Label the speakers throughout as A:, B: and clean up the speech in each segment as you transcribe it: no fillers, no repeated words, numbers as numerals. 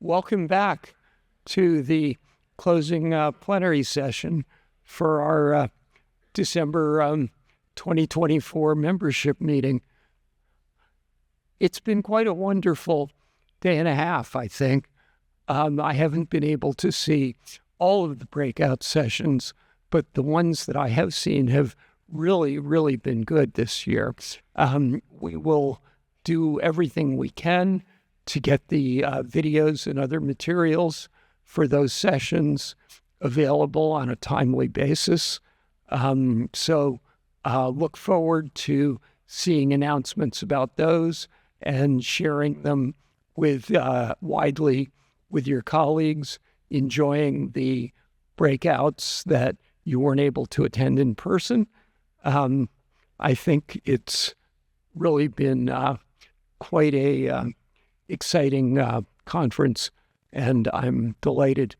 A: Welcome back to the closing plenary session for our December 2024 membership meeting. It's been quite a wonderful day and a half, I think. I haven't been able to see all of the breakout sessions, but the ones that I have seen have really, really been good this year. We will do everything we can to get the videos and other materials for those sessions available on a timely basis. So look forward to seeing announcements about those and sharing them with widely with your colleagues, enjoying the breakouts that you weren't able to attend in person. I think it's really been quite a exciting conference, and I'm delighted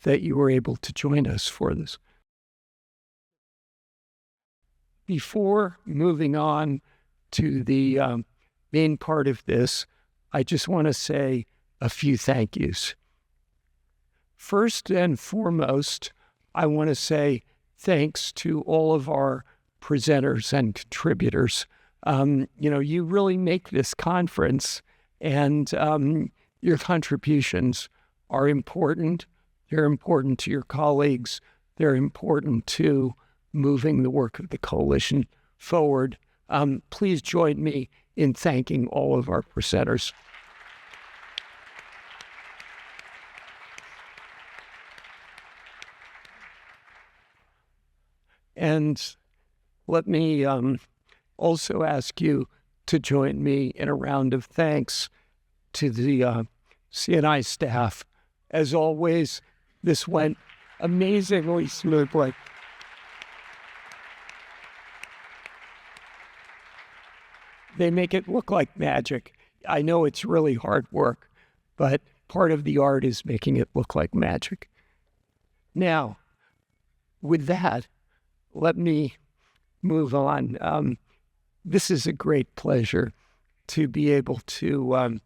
A: that you were able to join us for this. Before moving on to the main part of this, I just want to say a few thank yous. First and foremost, I want to say thanks to all of our presenters and contributors. You really make this conference, and your contributions are important. They're important to your colleagues. They're important to moving the work of the coalition forward. Please join me in thanking all of our presenters. And let me also ask you to join me in a round of thanks to the CNI staff. As always, this went amazingly smoothly. They make it look like magic. I know it's really hard work, but part of the art is making it look like magic. Now, with that, let me move on. This is a great pleasure to be able to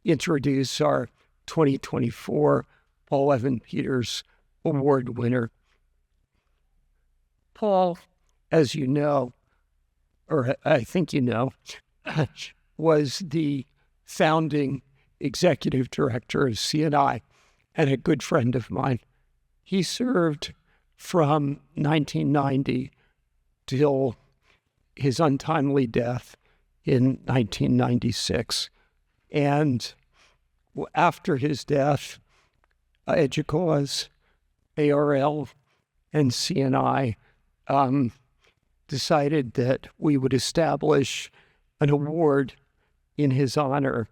A: introduce our 2024 Paul Evan Peters Award winner. Paul, as you know, or I think you know, was the founding executive director of CNI and a good friend of mine. He served from 1990 till his untimely death in 1996. And after his death, EDUCAUSE, ARL, and CNI decided that we would establish an award in his honor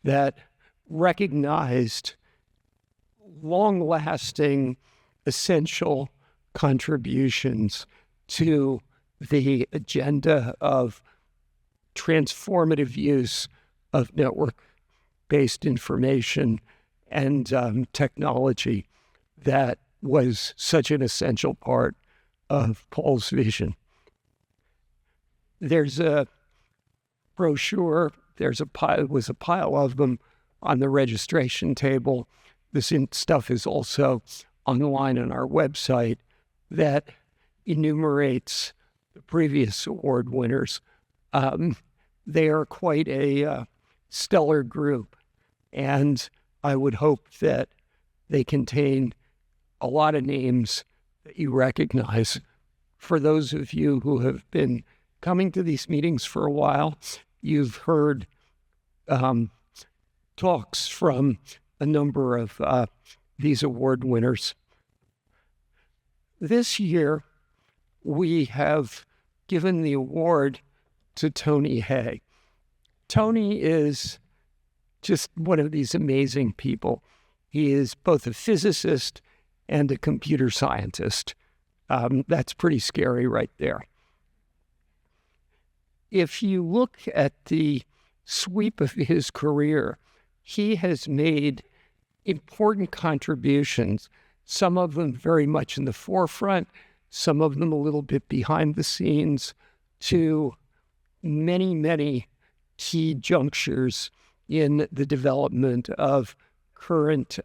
A: that recognized long-lasting, essential contributions to the agenda of transformative use of network-based information and technology that was such an essential part of Paul's vision. There's a brochure, was a pile of them on the registration table. This stuff is also online on our website that enumerates the previous award winners. They are quite a stellar group, and I would hope that they contain a lot of names that you recognize. For those of you who have been coming to these meetings for a while, you've heard talks from a number of these award winners. This year, we have given the award to Tony Hay. Tony is just one of these amazing people. He is both a physicist and a computer scientist. That's pretty scary right there. If you look at the sweep of his career, he has made important contributions, some of them very much in the forefront, some of them a little bit behind the scenes, to many, many key junctures in the development of current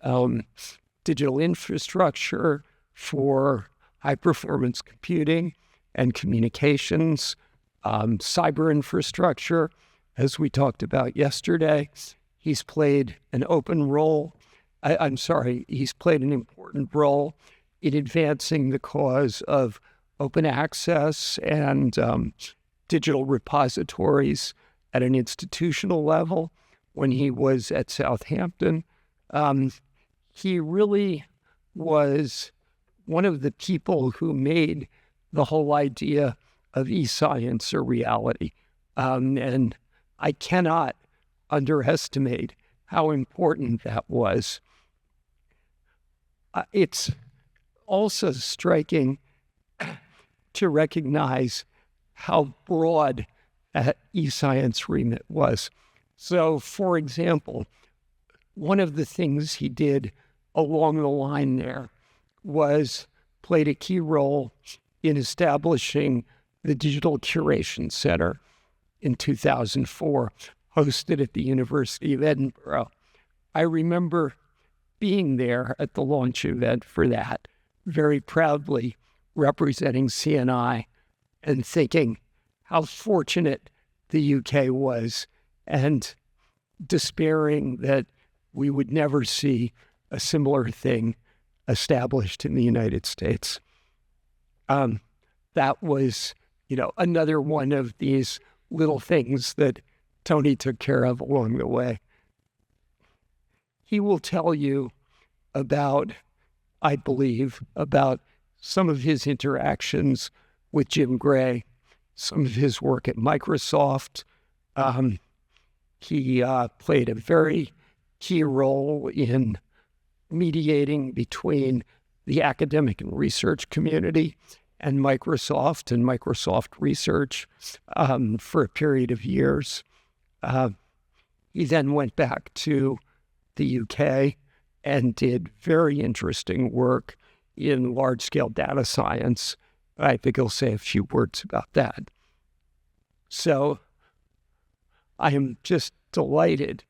A: digital infrastructure for high-performance computing and communications, cyber infrastructure, as we talked about yesterday. He's played an he's played an important role in advancing the cause of open access and digital repositories at an institutional level when he was at Southampton. He really was one of the people who made the whole idea of e-science a reality. And I cannot underestimate how important that was. It's also striking to recognize how broad that e-science remit was. So, for example, one of the things he did along the line there was played a key role in establishing the Digital Curation Center in 2004, hosted at the University of Edinburgh. I remember being there at the launch event for that, very proudly representing CNI and thinking how fortunate the UK was and despairing that we would never see a similar thing established in the United States. That was, another one of these little things that Tony took care of along the way. He will tell you about some of his interactions with Jim Gray, some of his work at Microsoft. He played a very key role in mediating between the academic and research community and Microsoft Research for a period of years. He then went back to the UK and did very interesting work in large-scale data science. I think he'll say a few words about that. So I am just delighted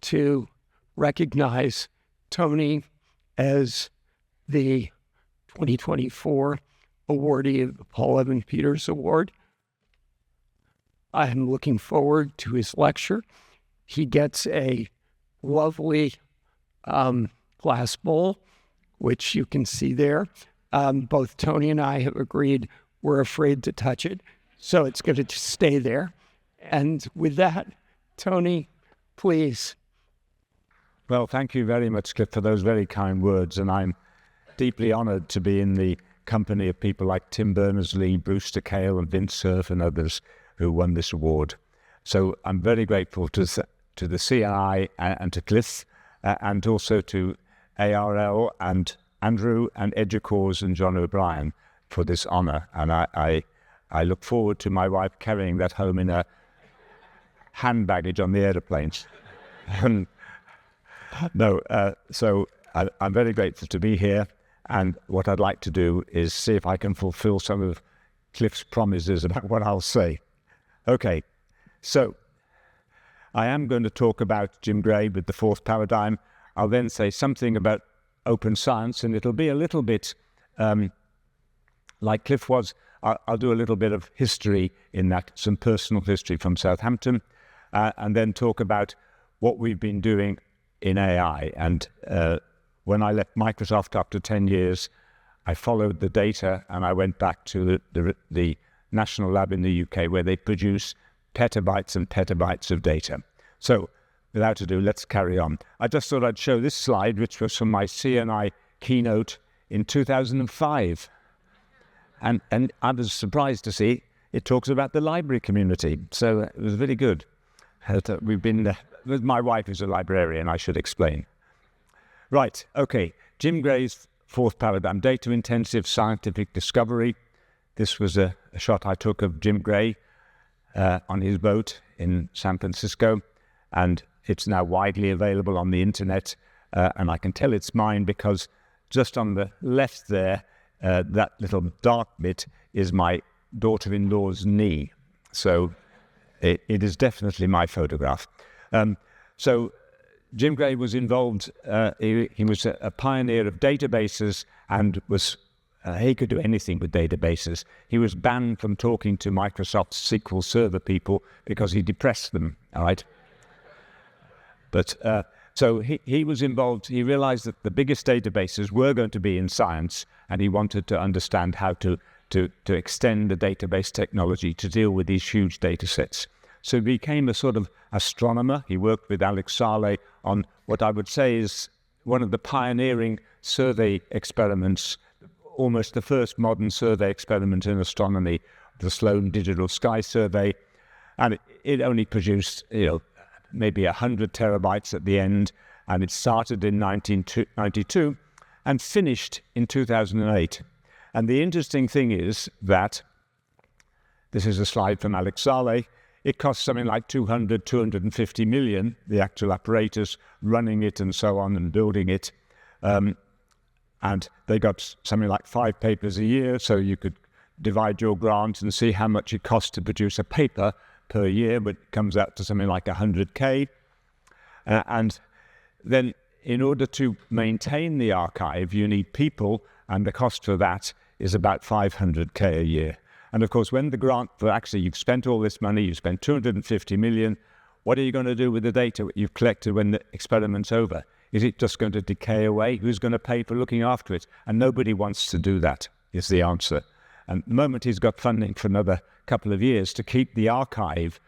A: to recognize Tony as the 2024 awardee of the Paul Evan Peters Award. I am looking forward to his lecture. He gets a lovely glass bowl, which you can see there. Both Tony and I have agreed we're afraid to touch it, so it's going to just stay there. And with that, Tony, please.
B: Well, thank you very much, Cliff, for those very kind words. And I'm deeply honored to be in the company of people like Tim Berners-Lee, Brewster Kahle, and Vince Cerf, and others who won this award. So I'm very grateful to the CNI and to Cliff, and also to ARL and Andrew and EDUCAUSE and John O'Brien for this honor. And I look forward to my wife carrying that home in a hand baggage on the aeroplanes. So I'm very grateful to be here. And what I'd like to do is see if I can fulfill some of Cliff's promises about what I'll say. Okay, so I am going to talk about Jim Gray with the fourth paradigm. I'll then say something about open science, and it'll be a little bit like Cliff was. I'll do a little bit of history in that, some personal history from Southampton, and then talk about what we've been doing in AI. And when I left Microsoft after 10 years, I followed the data and I went back to the national lab in the UK where they produce petabytes and petabytes of data. So without ado, let's carry on. I just thought I'd show this slide, which was from my CNI keynote in 2005. And I was surprised to see it talks about the library community. So it was very good. We've been, my wife is a librarian, I should explain. Right, okay, Jim Gray's fourth paradigm, data-intensive scientific discovery. This was a shot I took of Jim Gray on his boat in San Francisco, and it's now widely available on the internet, and I can tell it's mine because just on the left there, that little dark bit is my daughter-in-law's knee. So it is definitely my photograph. So Jim Gray was involved. He was a pioneer of databases and was he could do anything with databases. He was banned from talking to Microsoft's SQL Server people because he depressed them. All right. But so he was involved. He realized that the biggest databases were going to be in science, and he wanted to understand how to extend the database technology to deal with these huge data sets. So he became a sort of astronomer. He worked with Alex Saleh on what I would say is one of the pioneering survey experiments, almost the first modern survey experiment in astronomy, the Sloan Digital Sky Survey. And it only produced, maybe 100 terabytes at the end, and it started in 1992 and finished in 2008. And the interesting thing is that, this is a slide from Alex Saleh, it cost something like 250 million, the actual apparatus, running it and so on and building it. And they got something like 5 papers a year, so you could divide your grant and see how much it costs to produce a paper per year, but it comes out to something like 100K. And then in order to maintain the archive, you need people, and the cost for that is about 500K a year. And of course, when the grant for actually you've spent all this money, you've spent 250 million, what are you going to do with the data you've collected when the experiment's over? Is it just going to decay away? Who's going to pay for looking after it? And nobody wants to do that, is the answer. And the moment he's got funding for another couple of years to keep the archive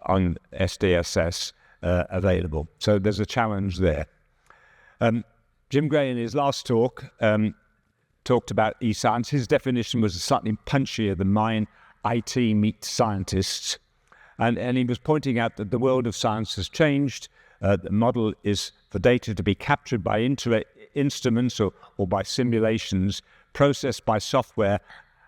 B: on SDSS available. So there's a challenge there. Jim Gray, in his last talk, talked about e-science. His definition was slightly punchier than mine. IT meets scientists. And he was pointing out that the world of science has changed. The model is for data to be captured by instruments or by simulations, processed by software,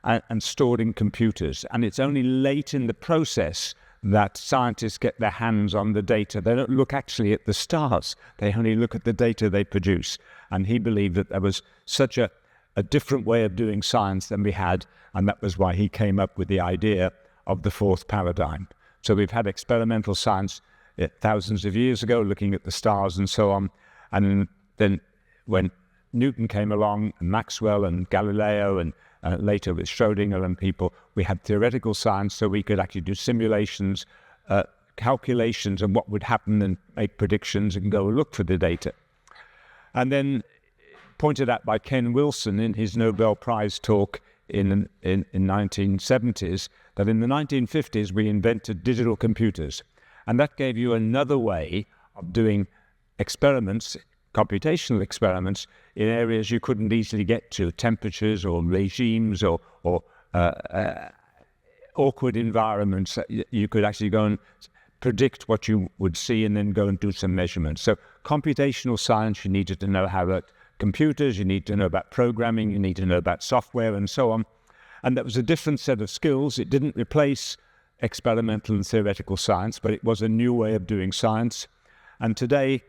B: and stored in computers. And it's only late in the process that scientists get their hands on the data. They don't look actually at the stars. They only look at the data they produce. And he believed that there was such a different way of doing science than we had, and that was why he came up with the idea of the fourth paradigm. So we've had experimental science thousands of years ago, looking at the stars and so on. And then when Newton came along, and Maxwell and Galileo, and later with Schrodinger and people, we had theoretical science, so we could actually do simulations, calculations of what would happen and make predictions and go look for the data. And then pointed out by Ken Wilson in his Nobel Prize talk in 1970s, that in the 1950s we invented digital computers. And that gave you another way of doing experiments, computational experiments, in areas you couldn't easily get to, temperatures or regimes or awkward environments. You could actually go and predict what you would see and then go and do some measurements. So computational science, you needed to know how about computers, you need to know about programming, you need to know about software and so on. And that was a different set of skills. It didn't replace experimental and theoretical science, but it was a new way of doing science. And today,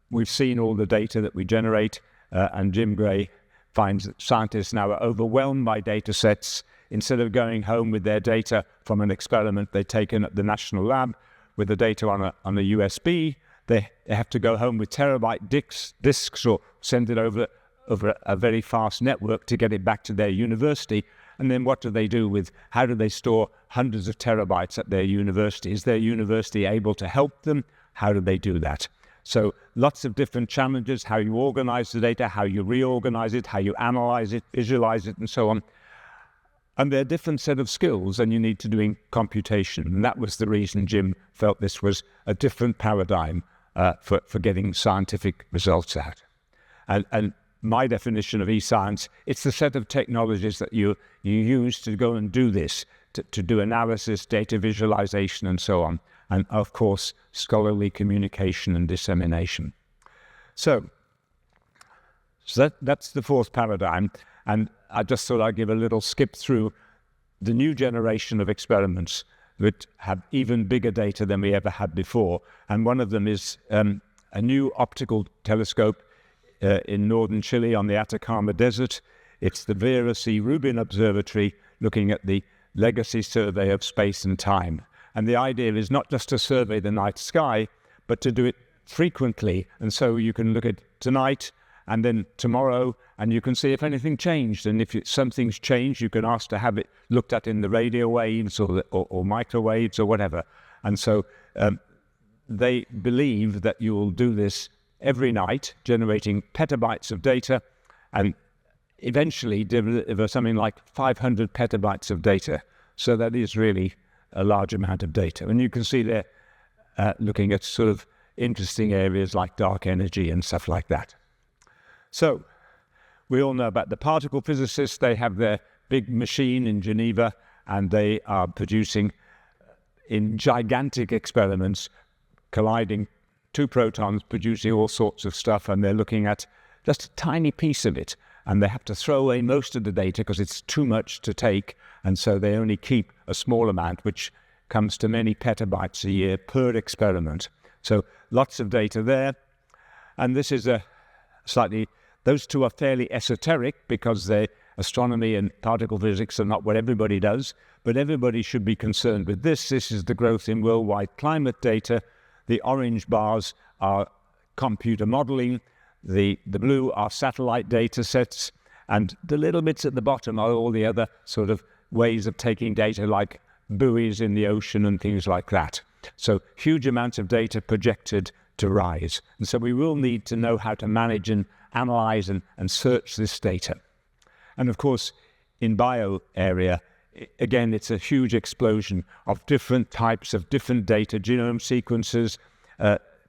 B: we've seen all the data that we generate, and Jim Gray finds that scientists now are overwhelmed by data sets. Instead of going home with their data from an experiment they've taken at the National Lab with the data on a USB, they have to go home with terabyte disks or send it over a very fast network to get it back to their university. And then what do they do with, how do they store hundreds of terabytes at their university? Is their university able to help them? How do they do that? So lots of different challenges, how you organize the data, how you reorganize it, how you analyze it, visualize it, and so on. And they're a different set of skills than you need to doing computation. And that was the reason Jim felt this was a different paradigm for getting scientific results out. And my definition of e-science, it's the set of technologies that you use to go and do this, to do analysis, data visualization, and so on. And of course, scholarly communication and dissemination. So that's the fourth paradigm. And I just thought I'd give a little skip through the new generation of experiments that have even bigger data than we ever had before. And one of them is a new optical telescope in northern Chile on the Atacama Desert. It's the Vera C. Rubin Observatory, looking at the legacy survey of space and time. And the idea is not just to survey the night sky, but to do it frequently. And so you can look at tonight and then tomorrow, and you can see if anything changed. And if something's changed, you can ask to have it looked at in the radio waves or microwaves or whatever. And so they believe that you will do this every night, generating petabytes of data, and eventually deliver something like 500 petabytes of data. So that is really a large amount of data. And you can see there looking at sort of interesting areas like dark energy and stuff like that. So we all know about the particle physicists. They have their big machine in Geneva, and they are producing in gigantic experiments, colliding two protons, producing all sorts of stuff, and they're looking at just a tiny piece of it, and they have to throw away most of the data because it's too much to take, and so they only keep a small amount, which comes to many petabytes a year per experiment. So lots of data there. And this is those two are fairly esoteric because astronomy and particle physics are not what everybody does, but everybody should be concerned with this. This is the growth in worldwide climate data. The orange bars are computer modeling. The blue are satellite data sets. And the little bits at the bottom are all the other sort of ways of taking data, like buoys in the ocean and things like that. So huge amounts of data projected to rise. And so we will need to know how to manage and analyze and search this data. And of course, in bio area, again, it's a huge explosion of different types of different data, genome sequences,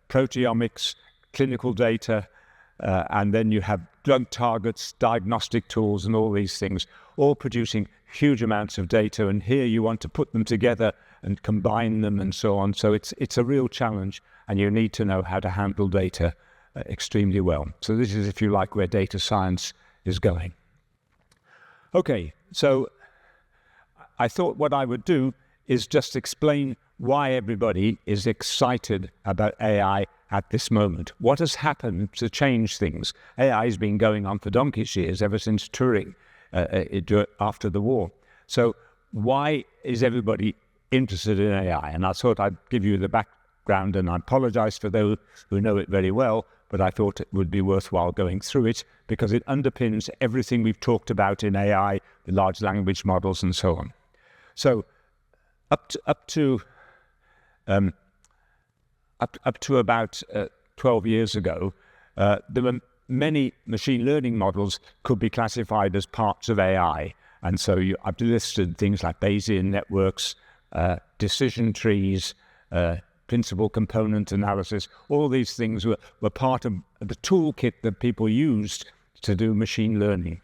B: proteomics, clinical data, and then you have drug targets, diagnostic tools, and all these things, all producing huge amounts of data. And here you want to put them together and combine them and so on. So it's a real challenge, and you need to know how to handle data extremely well. So this is, if you like, where data science is going. Okay, so I thought what I would do is just explain why everybody is excited about AI at this moment. What has happened to change things? AI has been going on for donkey's years, ever since Turing after the war. So why is everybody interested in AI? And I thought I'd give you the background, and I apologize for those who know it very well, but I thought it would be worthwhile going through it because it underpins everything we've talked about in AI, the large language models and so on. So up to about 12 years ago, there were many machine learning models could be classified as parts of AI. And so I've listed things like Bayesian networks, decision trees, principal component analysis. All these things were part of the toolkit that people used to do machine learning.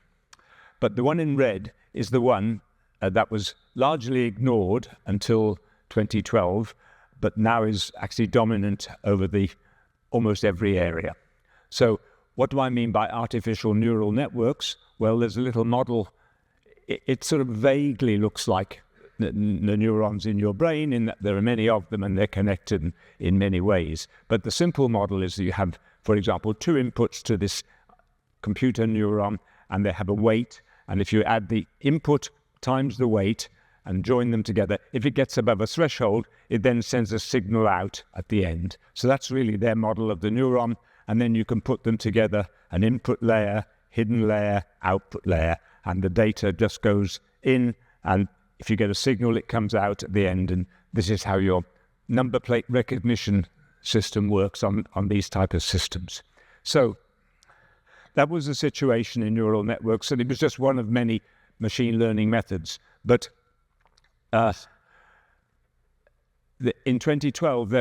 B: But the one in red is the one that was largely ignored until 2012, but now is actually dominant over almost every area. So what do I mean by artificial neural networks? Well, there's a little model. It sort of vaguely looks like the neurons in your brain, in that there are many of them and they're connected in many ways. But the simple model is that you have, for example, two inputs to this computer neuron, and they have a weight. And if you add the input times the weight and join them together, if it gets above a threshold, it then sends a signal out at the end. So that's really their model of the neuron. And then you can put them together, an input layer, hidden layer, output layer, and the data just goes in, and if you get a signal, it comes out at the end. And this is how your number plate recognition system works on these type of systems. So that was the situation in neural networks, and it was just one of many machine learning methods. But in 2012,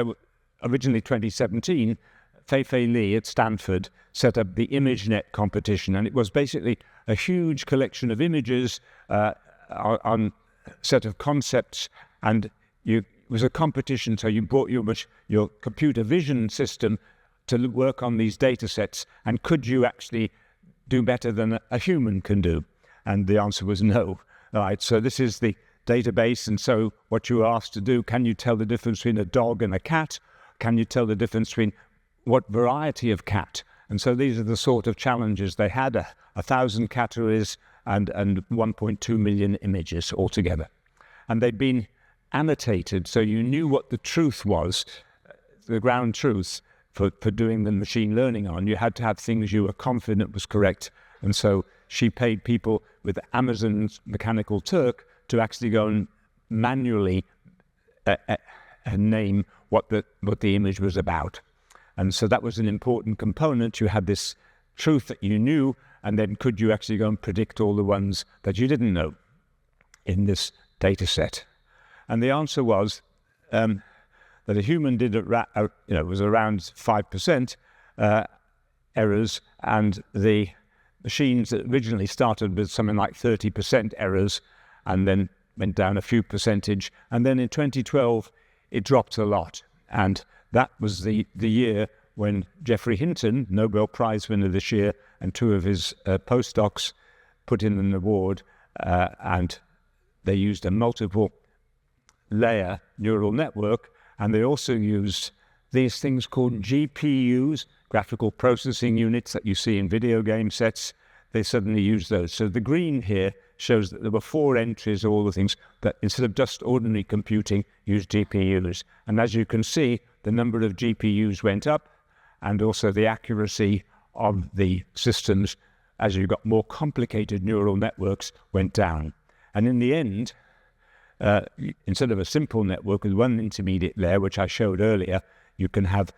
B: originally 2017, Fei-Fei Li at Stanford set up the ImageNet competition, and it was basically a huge collection of images on a set of concepts, and it was a competition. So you brought your computer vision system to work on these data sets, and could you actually do better than a human can do? And the answer was no. All right, so this is the database, and so what you were asked to do, can you tell the difference between a dog and a cat? Can you tell the difference between what variety of cat? And so these are the sort of challenges they had, 1,000 categories and 1.2 million images altogether. And they'd been annotated, so you knew what the truth was, the ground truth, for doing the machine learning on. You had to have things you were confident was correct. And so she paid people with Amazon's Mechanical Turk to actually go and manually name what the image was about. And so that was an important component. You had this truth that you knew, and then could you actually go and predict all the ones that you didn't know in this data set? And the answer was that a human did it, was around 5% errors, and the machines that originally started with something like 30% errors, and then went down a few percentage, and then in 2012 it dropped a lot. And that was the year when Geoffrey Hinton, Nobel Prize winner this year, and two of his postdocs put in an award, and they used a multiple layer neural network, and they also used these things called GPUs, graphical processing units that you see in video game sets. They suddenly used those. So the green here shows that there were 4 entries of all the things that, instead of just ordinary computing, used GPUs. And as you can see, the number of GPUs went up, and also the accuracy of the systems, as you got more complicated neural networks, went down. And in the end, instead of a simple network with one intermediate layer, which I showed earlier, you can have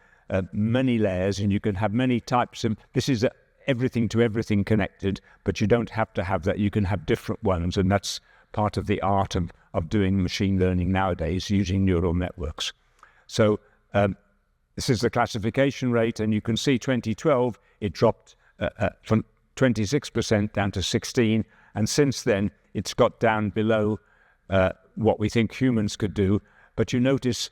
B: many layers, and you can have many types of, this is everything to everything connected, but you don't have to have that. You can have different ones, and that's part of the art of doing machine learning nowadays, using neural networks. So this is the classification rate, and you can see 2012, it dropped from 26% down to 16%, and since then, it's got down below what we think humans could do. But you notice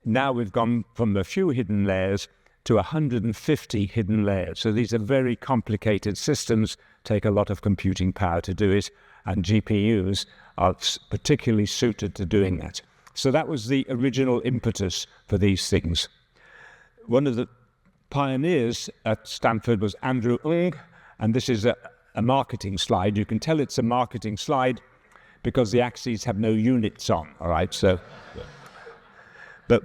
B: now we've gone from a few hidden layers to 150 hidden layers. So these are very complicated systems, take a lot of computing power to do it, and GPUs are particularly suited to doing that. So that was the original impetus for these things. One of the pioneers at Stanford was Andrew Ng, and this is a marketing slide. You can tell it's a marketing slide because the axes have no units on, all right? So, but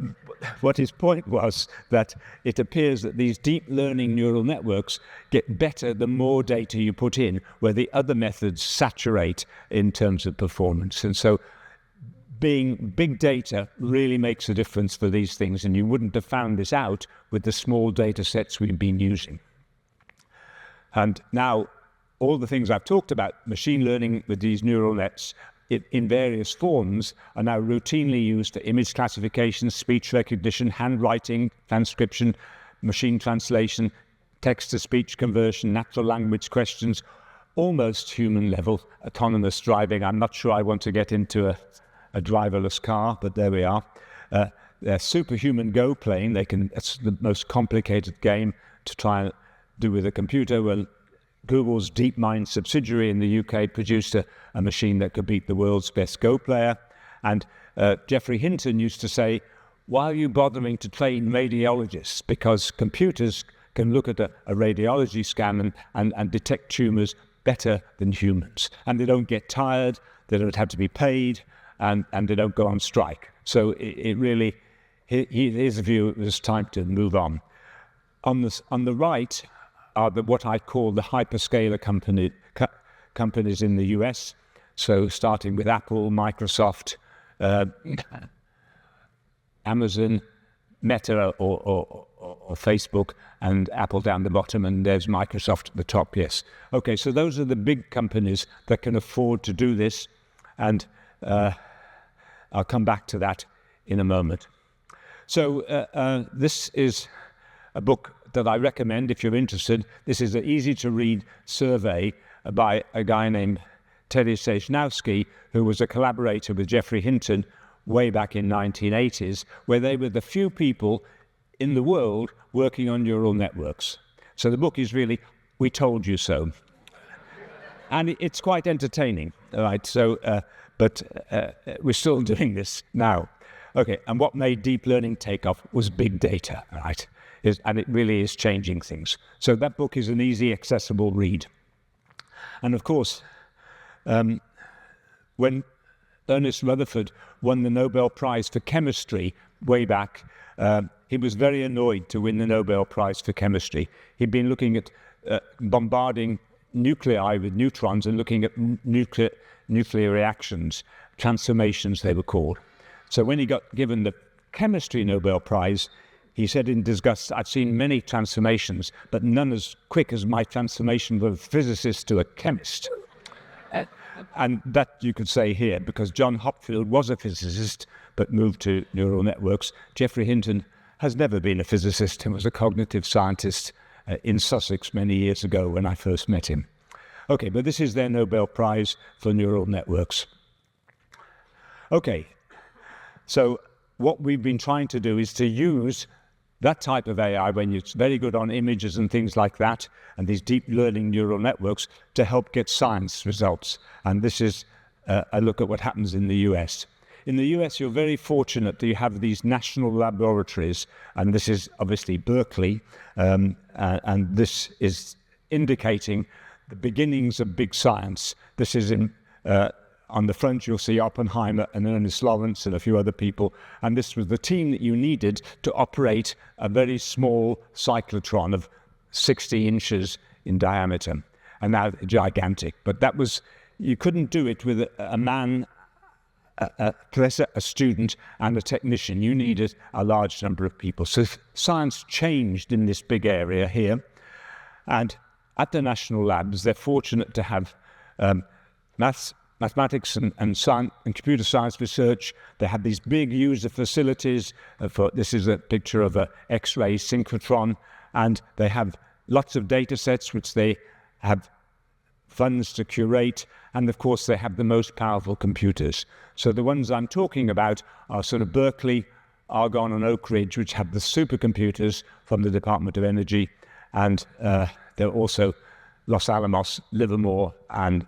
B: what his point was that it appears that these deep learning neural networks get better the more data you put in, where the other methods saturate in terms of performance. And so being big data really makes a difference for these things, and you wouldn't have found this out with the small data sets we've been using. And now, all the things I've talked about, machine learning with these neural nets in various forms, are now routinely used for image classification, speech recognition, handwriting, transcription, machine translation, text-to-speech conversion, natural language questions, almost human level, autonomous driving. I'm not sure I want to get into a driverless car, but there we are. They're superhuman Go playing. It's the most complicated game to try and do with a computer. Well, Google's DeepMind subsidiary in the UK produced a machine that could beat the world's best Go player. And Geoffrey Hinton used to say, why are you bothering to train radiologists? Because computers can look at a radiology scan and detect tumors better than humans. And they don't get tired, they don't have to be paid, and they don't go on strike. So it really, his view, it was time to move on. On the right are what I call the hyperscaler companies in the US. So starting with Apple, Microsoft, Amazon, Meta or Facebook, and Apple down the bottom, and there's Microsoft at the top, yes. Okay, so those are the big companies that can afford to do this, and I'll come back to that in a moment. So this is a book that I recommend if you're interested. This is an easy-to-read survey by a guy named Teddy Sejnowski, who was a collaborator with Geoffrey Hinton way back in 1980s, where they were the few people in the world working on neural networks. So the book is really, we told you so. And it's quite entertaining, all right? So, but we're still doing this now. Okay, and what made deep learning take off was big data, all right? And it really is changing things. So that book is an easy, accessible read. And of course, when Ernest Rutherford won the Nobel Prize for chemistry way back, he was very annoyed to win the Nobel Prize for Chemistry. He'd been looking at bombarding nuclei with neutrons and looking at nuclear reactions, transformations they were called. So when he got given the Chemistry Nobel Prize, he said in disgust, "I've seen many transformations, but none as quick as my transformation from a physicist to a chemist." And that you could say here, because John Hopfield was a physicist, but moved to neural networks. Geoffrey Hinton has never been a physicist and was a cognitive scientist in Sussex many years ago when I first met him. Okay, but this is their Nobel Prize for neural networks. Okay, so what we've been trying to do is to use that type of AI, when it's very good on images and things like that, and these deep learning neural networks, to help get science results. And this is a look at what happens in the US. In the US, you're very fortunate that you have these national laboratories, and this is obviously Berkeley, and this is indicating the beginnings of big science. This is in on the front, you'll see Oppenheimer and Ernest Lawrence and a few other people. And this was the team that you needed to operate a very small cyclotron of 60 inches in diameter. And now gigantic. But that was, you couldn't do it with a man, a professor, a student, and a technician. You needed a large number of people. So science changed in this big area here. And at the national labs, they're fortunate to have mathematics and science and computer science research. They have these big user facilities. This is a picture of a X-ray synchrotron, and they have lots of data sets which they have funds to curate, and of course they have the most powerful computers. So the ones I'm talking about are sort of Berkeley, Argonne, and Oak Ridge, which have the supercomputers from the Department of Energy, and they're also Los Alamos, Livermore, and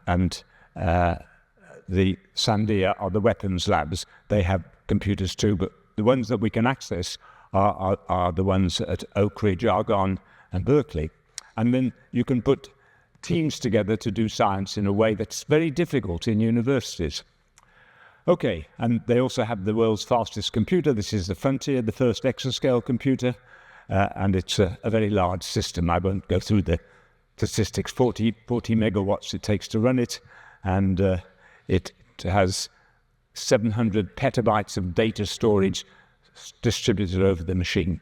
B: the Sandia are the weapons labs. They have computers too, but the ones that we can access are the ones at Oak Ridge, Argonne, and Berkeley. And then you can put teams together to do science in a way that's very difficult in universities. Okay, and they also have the world's fastest computer. This is the Frontier, the first exascale computer, and it's a very large system. I won't go through the statistics. 40 megawatts it takes to run it, and it has 700 petabytes of data storage distributed over the machine.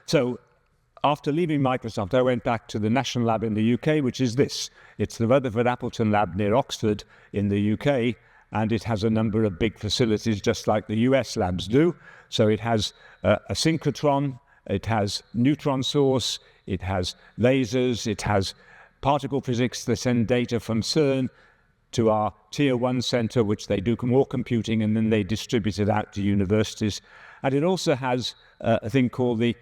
B: So after leaving Microsoft, I went back to the national lab in the UK, which is this. It's the Rutherford Appleton lab near Oxford in the UK, and it has a number of big facilities just like the US labs do. So it has a synchrotron, it has neutron source, it has lasers, it has particle physics that send data from CERN to our Tier 1 center, which they do more computing, and then they distribute it out to universities. And it also has a thing called the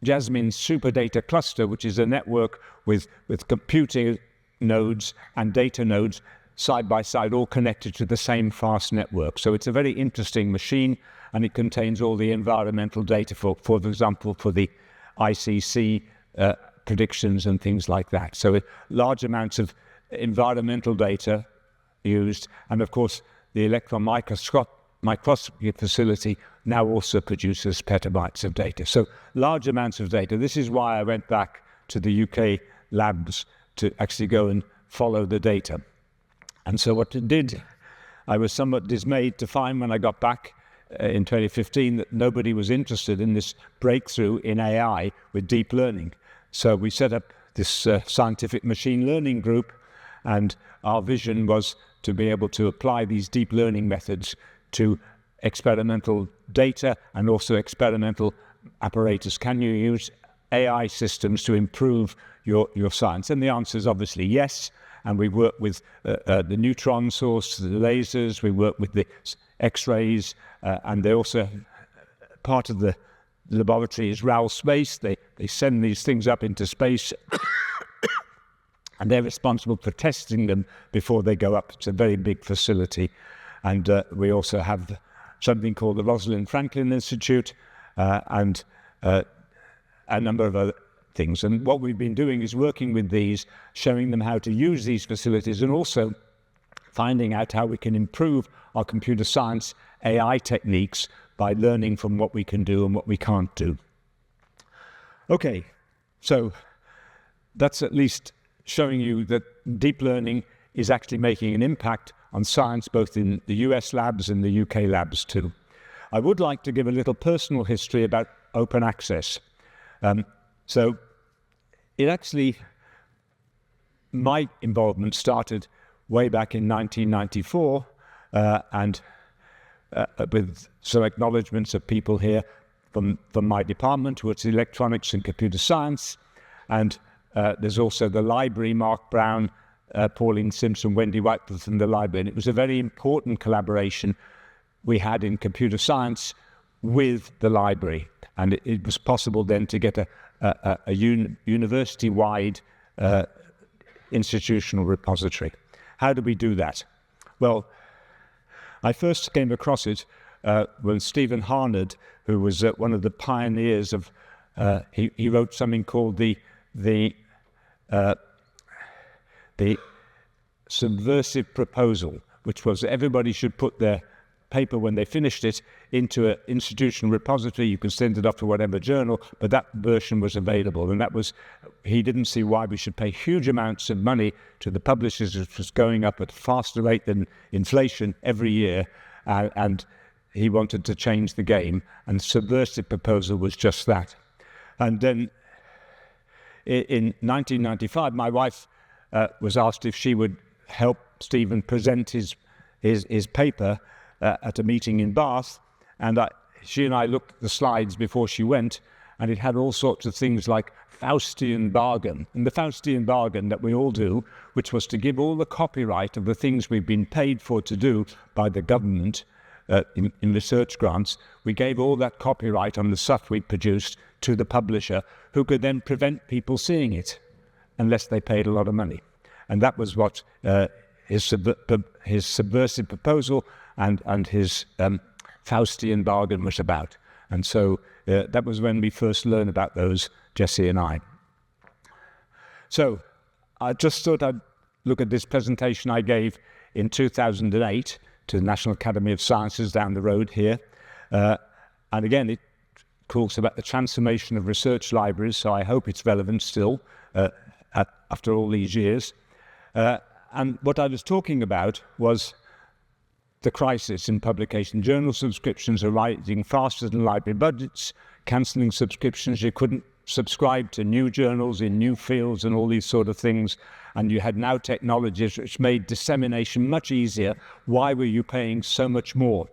B: Jasmine Super Data Cluster, which is a network with computing nodes and data nodes side by side, all connected to the same fast network. So it's a very interesting machine, and it contains all the environmental data for example, for the ICC predictions and things like that. So large amounts of environmental data used, and of course the electron microscopy facility now also produces petabytes of data. So large amounts of data. This is why I went back to the UK labs to actually go and follow the data. And so what it did, I was somewhat dismayed to find when I got back in 2015 that nobody was interested in this breakthrough in AI with deep learning. So we set up this scientific machine learning group, and our vision was to be able to apply these deep learning methods to experimental data and also experimental apparatus. Can you use AI systems to improve your science? And the answer is obviously yes. And we work with the neutron source, the lasers, we work with the X-rays, and they also, part of the laboratory is RAL space. They send these things up into space and they're responsible for testing them before they go up. It's a very big facility. And we also have something called the Rosalind Franklin Institute and a number of other things. And what we've been doing is working with these, showing them how to use these facilities, and also finding out how we can improve our computer science AI techniques by learning from what we can do and what we can't do. Okay, so that's at least showing you that deep learning is actually making an impact on science, both in the US labs and the UK labs too. I would like to give a little personal history about open access. So it actually, my involvement started way back in 1994, and with some acknowledgements of people here from my department, which is electronics and computer science, and there's also the library, Mark Brown, Pauline Simpson, Wendy Whitefield from the library, and it was a very important collaboration we had in computer science with the library, and it was possible then to get a university-wide institutional repository. How do we do that? Well, I first came across it when Stephen Harned, who was one of the pioneers of, he wrote something called the subversive proposal, which was that everybody should put their paper when they finished it into an institutional repository. You can send it off to whatever journal, but that version was available, and that was, he didn't see why we should pay huge amounts of money to the publishers, which was going up at a faster rate than inflation every year, and he wanted to change the game, and subversive proposal was just that. And then in 1995, my wife was asked if she would help Stephen present his paper at a meeting in Bath, and she and I looked at the slides before she went, and it had all sorts of things like Faustian bargain, and the Faustian bargain that we all do, which was to give all the copyright of the things we've been paid for to do by the government in research grants. We gave all that copyright on the stuff we produced to the publisher, who could then prevent people seeing it unless they paid a lot of money. And that was what his subversive proposal and his Faustian bargain was about. And so that was when we first learned about those, Jesse and I. So I just thought I'd look at this presentation I gave in 2008 to the National Academy of Sciences down the road here. And again, it talks about the transformation of research libraries, so I hope it's relevant still after all these years. And what I was talking about was the crisis in publication. Journal subscriptions are rising faster than library budgets, cancelling subscriptions. You couldn't subscribe to new journals in new fields and all these sort of things. And you had now technologies which made dissemination much easier. Why were you paying so much more?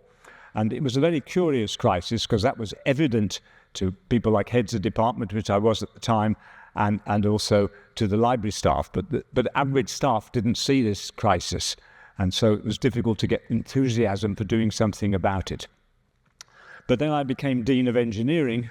B: And it was a very curious crisis, because that was evident to people like heads of department, which I was at the time, and also to the library staff. But average staff didn't see this crisis. And so it was difficult to get enthusiasm for doing something about it. But then I became Dean of Engineering,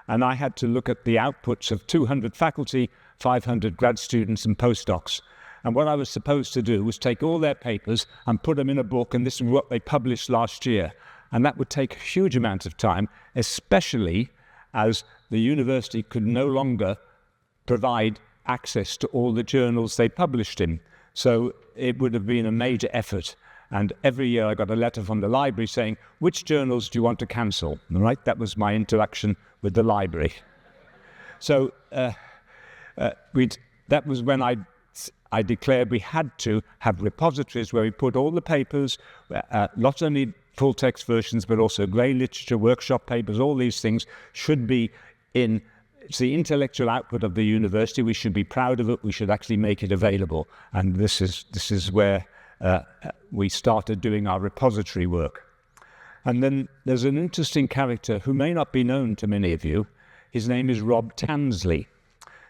B: and I had to look at the outputs of 200 faculty, 500 grad students and postdocs. And what I was supposed to do was take all their papers and put them in a book, and this is what they published last year. And that would take a huge amount of time, especially as the university could no longer provide access to all the journals they published in. So it would have been a major effort. And every year I got a letter from the library saying, which journals do you want to cancel? All right, that was my interaction with the library. So that was when I declared we had to have repositories where we put all the papers, not only full text versions, but also grey literature, workshop papers, all these things should be in. It's the intellectual output of the university. We should be proud of it. We should actually make it available. And this is where we started doing our repository work. And then there's an interesting character who may not be known to many of you. His name is Rob Tansley.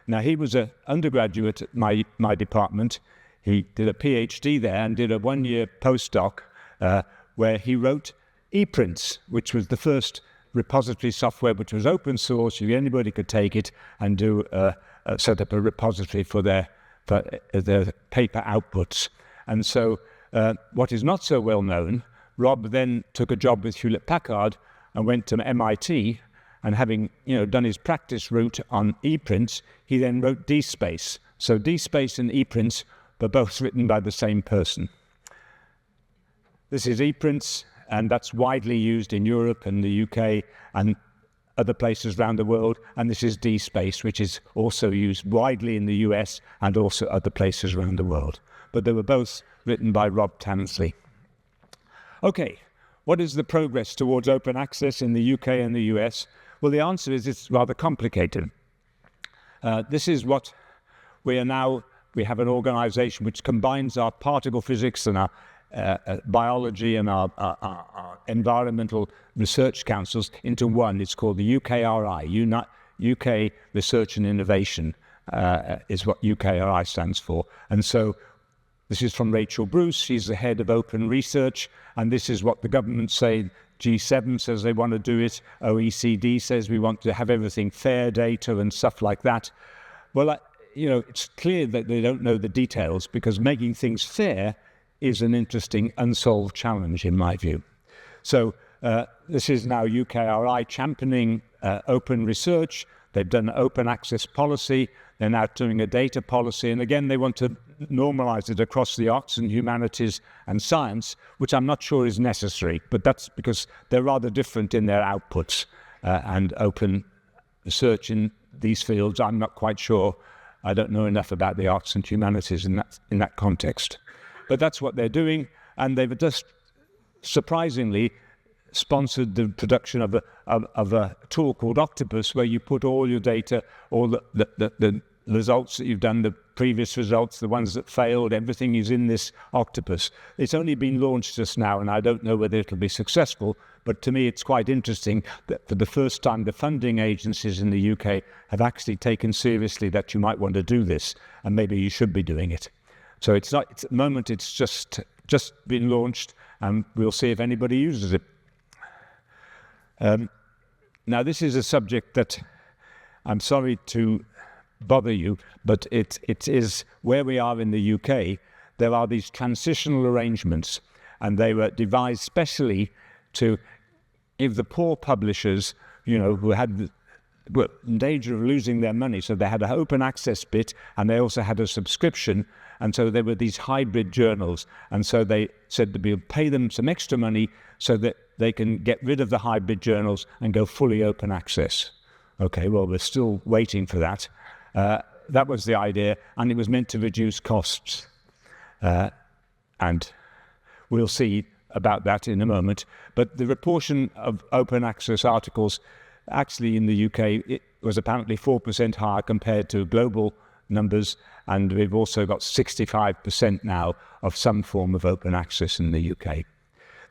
B: Now, he was an undergraduate at my department. He did a PhD there and did a one-year postdoc where he wrote ePrints, which was the first repository software which was open source. Anybody could take it and do set up a repository for their paper outputs. And so what is not so well known, Rob then took a job with Hewlett-Packard and went to MIT, and having done his practice route on ePrints, he then wrote DSpace. So DSpace and ePrints were both written by the same person. This is ePrints, and that's widely used in Europe and the UK and other places around the world. And this is DSpace, which is also used widely in the US and also other places around the world. But they were both written by Rob Tansley. Okay, what is the progress towards open access in the UK and the US? Well, the answer is it's rather complicated. This is what we are now. We have an organization which combines our particle physics and our biology and our environmental research councils into one. It's called the UKRI, UK Research and Innovation is what UKRI stands for. And so this is from Rachel Bruce. She's the head of open research, and this is what the government say. G7 says they want to do it. OECD says we want to have everything fair data and stuff like that. Well, it's clear that they don't know the details, because making things fair is an interesting unsolved challenge in my view. So this is now UKRI championing open research. They've done an open access policy. They're now doing a data policy. And again, they want to normalize it across the arts and humanities and science, which I'm not sure is necessary, but that's because they're rather different in their outputs. And open research in these fields, I'm not quite sure. I don't know enough about the arts and humanities in that context. But that's what they're doing, and they've just surprisingly sponsored the production of a tool called Octopus, where you put all your data, all the results that you've done, the previous results, the ones that failed, everything is in this Octopus. It's only been launched just now, and I don't know whether it'll be successful, but to me it's quite interesting that for the first time the funding agencies in the UK have actually taken seriously that you might want to do this, and maybe you should be doing it. So at the moment it's just been launched, and we'll see if anybody uses it. Now this is a subject that I'm sorry to bother you, but it is where we are in the UK. There are these transitional arrangements, and they were devised specially to give the poor publishers, who were in danger of losing their money. So they had an open access bit, and they also had a subscription. And so there were these hybrid journals. And so they said that we'll pay them some extra money so that they can get rid of the hybrid journals and go fully open access. Okay, well, we're still waiting for that. That was the idea, and it was meant to reduce costs. And we'll see about that in a moment. But the proportion of open access articles actually in the UK, it was apparently 4% higher compared to global numbers, and we've also got 65% now of some form of open access in the UK.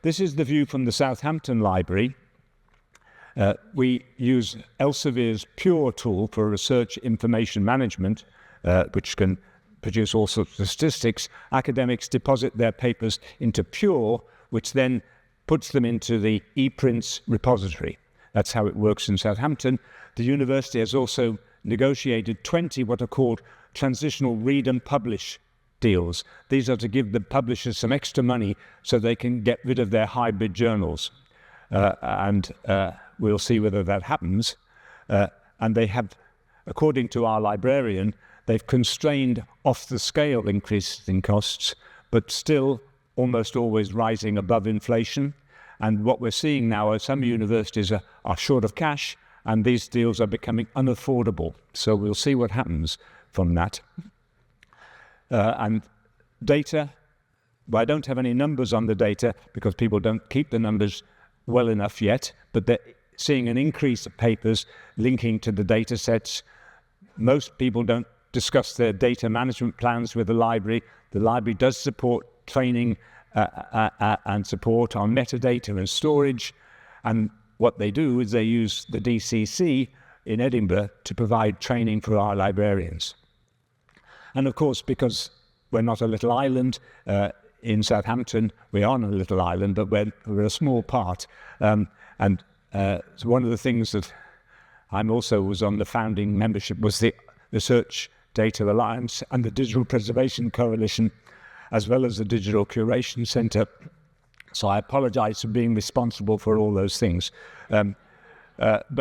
B: This is the view from the Southampton Library. We use Elsevier's Pure tool for research information management, which can produce all sorts of statistics. Academics deposit their papers into Pure, which then puts them into the ePrints repository. That's how it works in Southampton. The university has also negotiated 20 what are called transitional read and publish deals. These are to give the publishers some extra money so they can get rid of their hybrid journals. And we'll see whether that happens. And they have, according to our librarian, they've constrained off-the-scale increases in costs, but still almost always rising above inflation. And what we're seeing now is some universities are short of cash, and these deals are becoming unaffordable. So we'll see what happens from that. And data, well, I don't have any numbers on the data because people don't keep the numbers well enough yet, but they're seeing an increase of papers linking to the data sets. Most people don't discuss their data management plans with the library. The library does support training and support on metadata and storage. And what they do is they use the DCC in Edinburgh to provide training for our librarians. And of course, because we're not a little island in Southampton, we are on a little island, but we're a small part. So one of the things that I'm also was on the founding membership was the Research Data Alliance and the Digital Preservation Coalition, as well as the Digital Curation Centre. So I apologise for being responsible for all those things. But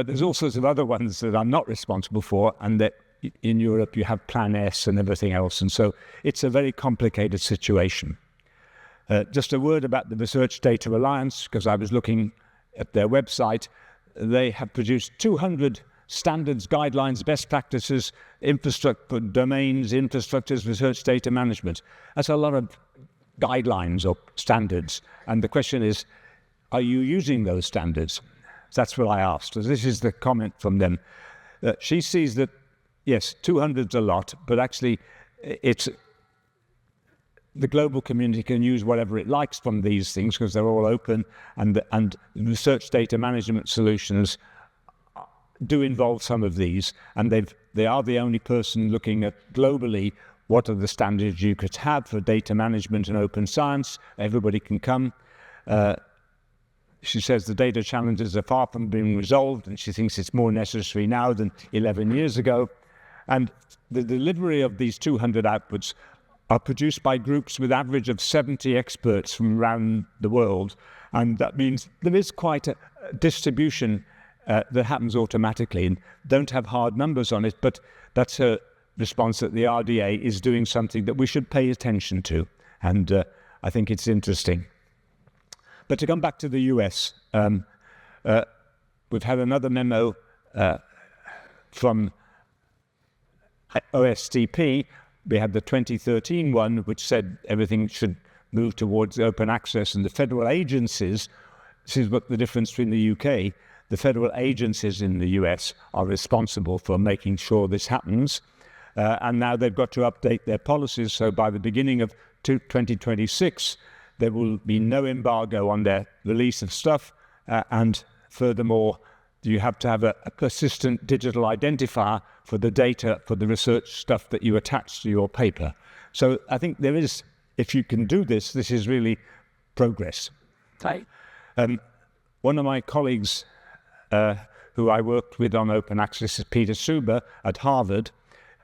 B: there's all sorts of other ones that I'm not responsible for, and that in Europe you have Plan S and everything else. And so it's a very complicated situation. Just a word about the Research Data Alliance, because I was looking at their website. They have produced 200 standards, guidelines, best practices, infrastructure, domains, infrastructures, research data management. That's a lot of guidelines or standards. And the question is, are you using those standards? That's what I asked. So this is the comment from them. She sees that, yes, 200's a lot, but actually it's the global community can use whatever it likes from these things because they're all open, and research data management solutions do involve some of these, and they are the only person looking at globally what are the standards you could have for data management and open science. Everybody can come. She says the data challenges are far from being resolved, and she thinks it's more necessary now than 11 years ago. And the delivery of these 200 outputs are produced by groups with average of 70 experts from around the world. And that means there is quite a distribution that happens automatically, and don't have hard numbers on it, but that's a response that the RDA is doing something that we should pay attention to. And I think it's interesting. But to come back to the US, we've had another memo from OSTP. We had the 2013 one, which said everything should move towards open access, and the federal agencies, this is what the difference between the UK, the federal agencies in the US are responsible for making sure this happens. And now they've got to update their policies, so by the beginning of 2026, there will be no embargo on their release of stuff, and furthermore, you have to have a persistent digital identifier for the data, for the research stuff that you attach to your paper. So I think there is, if you can do this, this is really progress.
A: Right.
B: One of my colleagues who I worked with on open access is Peter Suber at Harvard,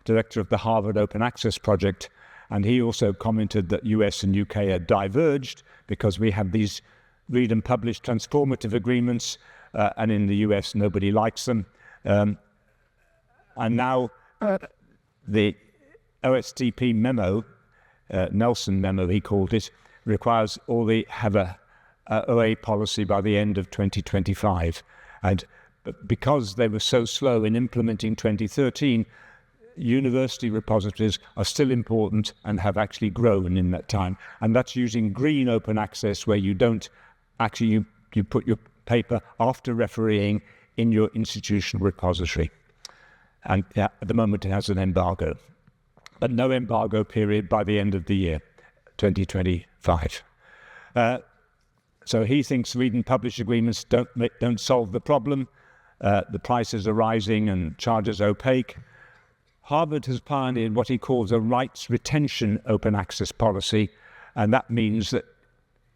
B: director of the Harvard Open Access Project, and he also commented that US and UK had diverged because we have these read and publish transformative agreements, and in the US nobody likes them. And now the OSTP memo, Nelson memo he called it, requires all the have a OA policy by the end of 2025. And because they were so slow in implementing 2013, university repositories are still important and have actually grown in that time. And that's using green open access, where you don't actually, you put your paper after refereeing in your institutional repository. And at the moment it has an embargo, but no embargo period by the end of the year, 2025. So he thinks read and publish agreements don't solve the problem. The prices are rising and charges opaque. Harvard has pioneered what he calls a rights retention open access policy, and that means that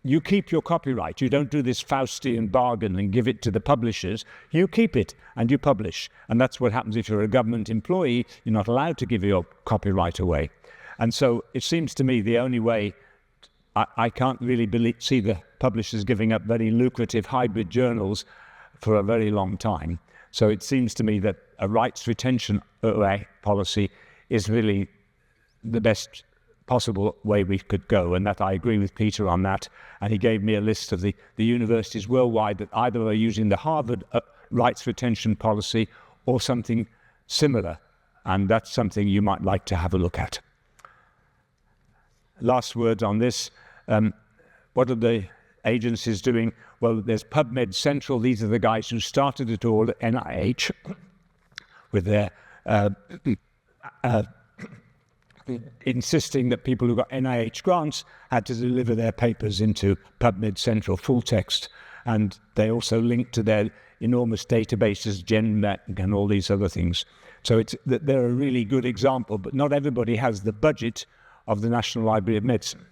B: you keep your copyright. You don't do this Faustian bargain and give it to the publishers. You keep it and you publish. And that's what happens if you're a government employee. You're not allowed to give your copyright away. And so it seems to me the only way, I can't really see the publishers giving up very lucrative hybrid journals for a very long time. So it seems to me that a rights retention policy is really the best possible way we could go, and that I agree with Peter on that. And he gave me a list of the universities worldwide that either are using the Harvard rights retention policy or something similar, and that's something you might like to have a look at. Last words on this. What are the agencies doing? Well, there's PubMed Central. These are the guys who started it all at NIH with their insisting that people who got NIH grants had to deliver their papers into PubMed Central full text, and they also linked to their enormous databases, GenMet and all these other things. So they're a really good example, but not everybody has the budget of the National Library of Medicine.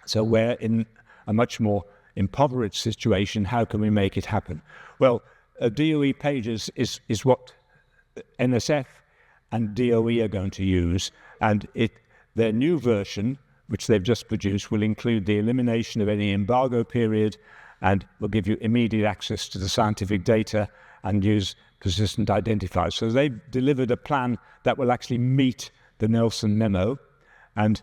B: So we're in a much more impoverished situation. How can we make it happen? Well, DOE Pages is what NSF and DOE are going to use, and their new version, which they've just produced, will include the elimination of any embargo period and will give you immediate access to the scientific data and use persistent identifiers. So they've delivered a plan that will actually meet the Nelson memo, and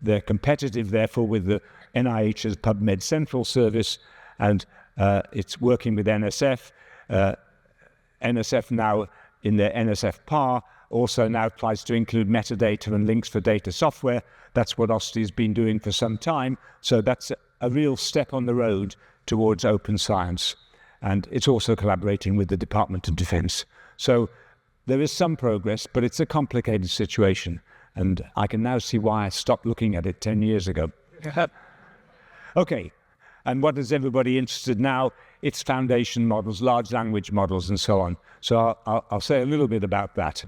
B: they're competitive, therefore, with the NIH's PubMed Central service, and it's working with NSF. NSF now, in their NSF PAR, also now tries to include metadata and links for data software. That's what OSTI's been doing for some time. So that's a real step on the road towards open science. And it's also collaborating with the Department of Defense. So there is some progress, but it's a complicated situation. And I can now see why I stopped looking at it 10 years ago. Okay, and what is everybody interested now? It's foundation models, large language models, and so on. So I'll say a little bit about that.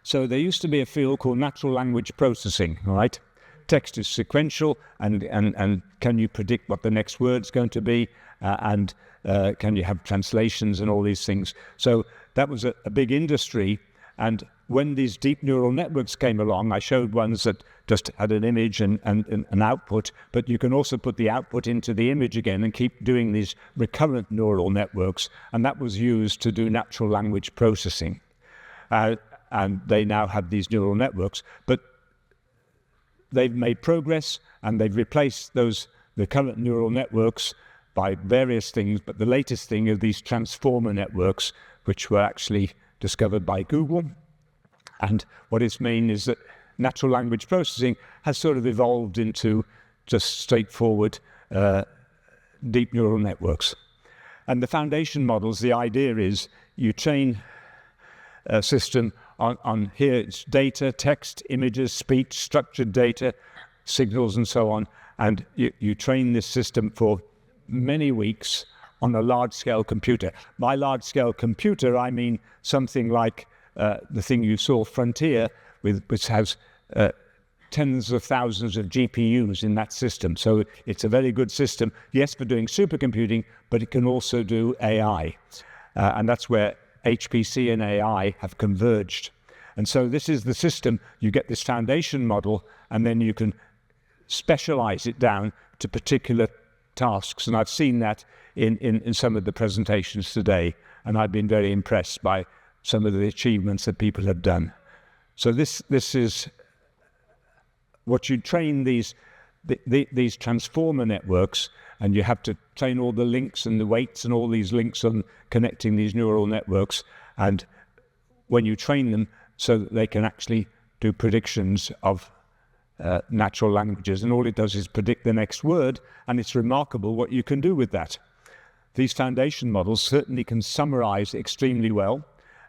B: So there used to be a field called natural language processing, all right? Text is sequential, and can you predict what the next word's going to be, and can you have translations and all these things? So that was a big industry, and when these deep neural networks came along, I showed ones that just had an image and an output, but you can also put the output into the image again and keep doing these recurrent neural networks, and that was used to do natural language processing. And they now have these neural networks, but they've made progress, and they've replaced the current neural networks by various things, but the latest thing are these transformer networks, which were actually discovered by Google. And what it's mean is that natural language processing has sort of evolved into just straightforward deep neural networks. And the foundation models, the idea is you train a system on here it's data, text, images, speech, structured data, signals, and so on. And you train this system for many weeks on a large-scale computer. By large-scale computer, I mean something like the thing you saw, Frontier, which has tens of thousands of GPUs in that system. So it's a very good system, yes, for doing supercomputing, but it can also do AI. And that's where HPC and AI have converged. And so this is the system. You get this foundation model, and then you can specialize it down to particular tasks. And I've seen that in some of the presentations today, and I've been very impressed by some of the achievements that people have done. So this is what you train these transformer networks, and you have to train all the links and the weights and all these links on connecting these neural networks. And when you train them so that they can actually do predictions of natural languages, and all it does is predict the next word, and it's remarkable what you can do with that. These foundation models certainly can summarize extremely well,